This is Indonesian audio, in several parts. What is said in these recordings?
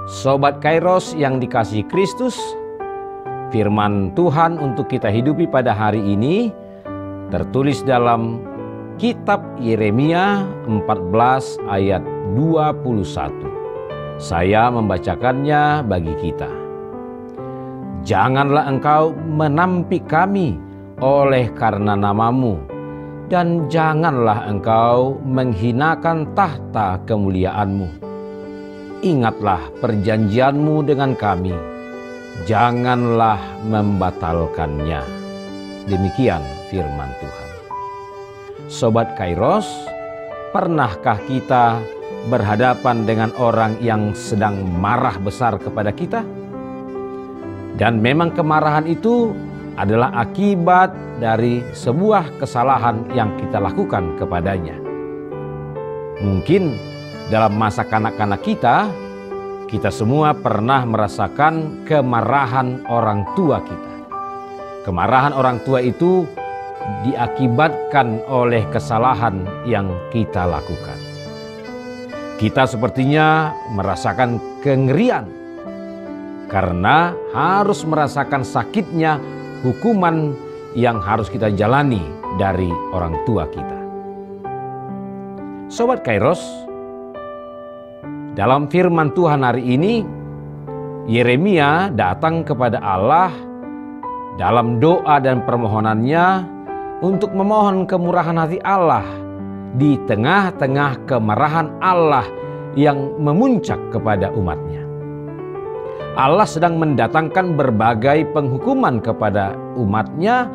Sobat Kairos yang dikasihi Kristus, firman Tuhan untuk kita hidupi pada hari ini tertulis dalam kitab Yeremia 14 ayat 21. Saya membacakannya bagi kita. Janganlah engkau menampik kami oleh karena namamu, dan janganlah engkau menghinakan tahta kemuliaanmu. Ingatlah perjanjianmu dengan kami, janganlah membatalkannya. Demikian firman Tuhan. Sobat Kairos, pernahkah kita berhadapan dengan orang yang sedang marah besar kepada kita? Dan memang kemarahan itu adalah akibat dari sebuah kesalahan yang kita lakukan kepadanya. Mungkin dalam masa kanak-kanak kita semua pernah merasakan kemarahan orang tua kita. Kemarahan orang tua itu diakibatkan oleh kesalahan yang kita lakukan. Kita sepertinya merasakan kengerian karena harus merasakan sakitnya hukuman yang harus kita jalani dari orang tua kita. Sobat Kairos, dalam firman Tuhan hari ini, Yeremia datang kepada Allah dalam doa dan permohonannya untuk memohon kemurahan hati Allah di tengah-tengah kemarahan Allah yang memuncak kepada umatnya. Allah sedang mendatangkan berbagai penghukuman kepada umatnya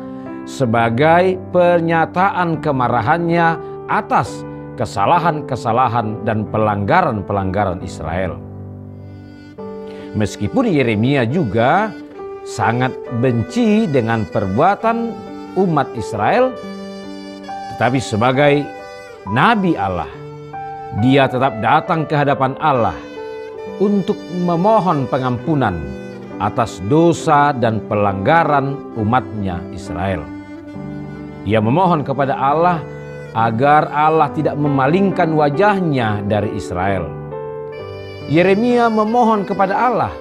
sebagai pernyataan kemarahannya atas kesalahan-kesalahan dan pelanggaran-pelanggaran Israel. Meskipun Yeremia juga sangat benci dengan perbuatan umat Israel, tetapi sebagai nabi Allah, dia tetap datang ke hadapan Allah untuk memohon pengampunan atas dosa dan pelanggaran umatnya Israel. Ia memohon kepada Allah agar Allah tidak memalingkan wajahnya dari Israel. Yeremia memohon kepada Allah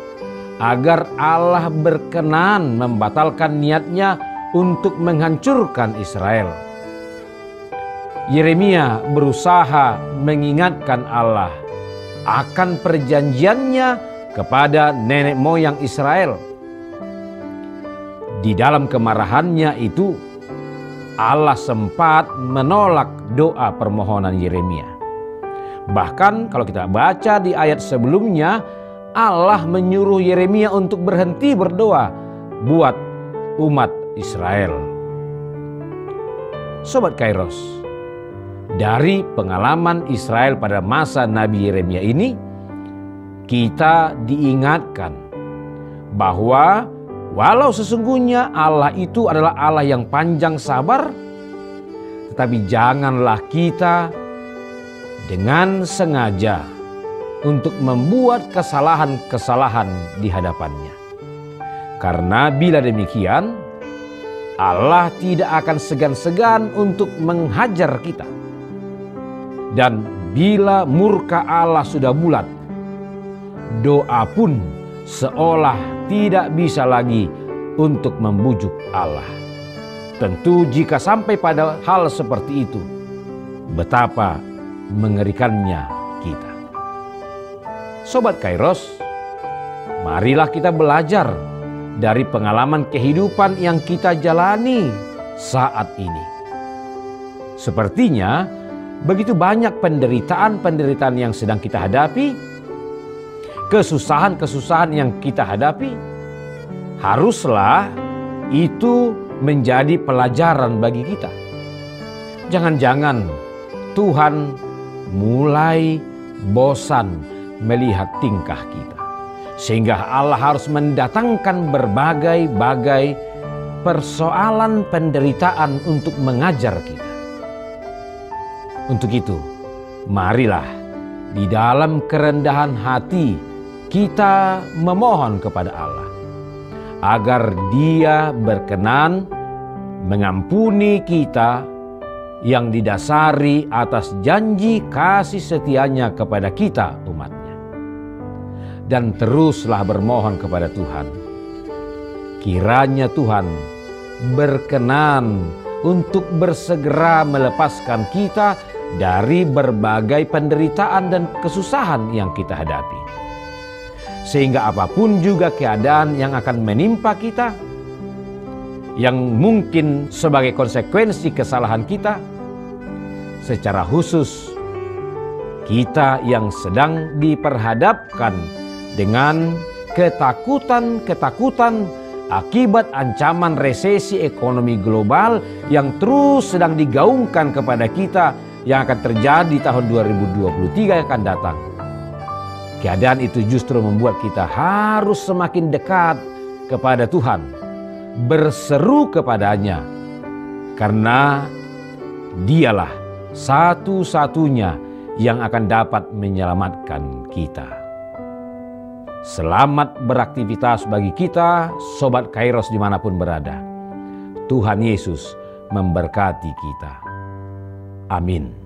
agar Allah berkenan membatalkan niatnya untuk menghancurkan Israel. Yeremia berusaha mengingatkan Allah akan perjanjiannya kepada nenek moyang Israel. Di dalam kemarahannya itu, Allah sempat menolak doa permohonan Yeremia. Bahkan kalau kita baca di ayat sebelumnya, Allah menyuruh Yeremia untuk berhenti berdoa buat umat Israel. Sobat Kairos, dari pengalaman Israel pada masa Nabi Yeremia ini, kita diingatkan bahwa walau sesungguhnya Allah itu adalah Allah yang panjang sabar, tetapi janganlah kita dengan sengaja untuk membuat kesalahan-kesalahan di hadapannya. Karena bila demikian, Allah tidak akan segan-segan untuk menghajar kita. Dan bila murka Allah sudah bulat, doa pun seolah tidak bisa lagi untuk membujuk Allah. Tentu jika sampai pada hal seperti itu, betapa mengerikannya kita. Sobat Kairos, marilah kita belajar dari pengalaman kehidupan yang kita jalani saat ini. Sepertinya begitu banyak penderitaan-penderitaan yang sedang kita hadapi, kesusahan-kesusahan yang kita hadapi, haruslah itu menjadi pelajaran bagi kita. Jangan-jangan Tuhan mulai bosan melihat tingkah kita, sehingga Allah harus mendatangkan berbagai-bagai persoalan penderitaan untuk mengajar kita. Untuk itu, marilah di dalam kerendahan hati kita memohon kepada Allah agar Dia berkenan mengampuni kita yang didasari atas janji kasih setianya kepada kita umatnya. dan teruslah bermohon kepada Tuhan. Kiranya Tuhan berkenan untuk bersegera melepaskan kita dari berbagai penderitaan dan kesusahan yang kita hadapi. Sehingga apapun juga keadaan yang akan menimpa kita, yang mungkin sebagai konsekuensi kesalahan kita, secara khusus kita yang sedang diperhadapkan dengan ketakutan-ketakutan akibat ancaman resesi ekonomi global yang terus sedang digaungkan kepada kita, yang akan terjadi tahun 2023 yang akan datang. Keadaan itu justru membuat kita harus semakin dekat kepada Tuhan, berseru kepadanya, karena Dialah satu-satunya yang akan dapat menyelamatkan kita. Selamat beraktivitas bagi kita, Sobat Kairos dimanapun berada. Tuhan Yesus memberkati kita. Amin.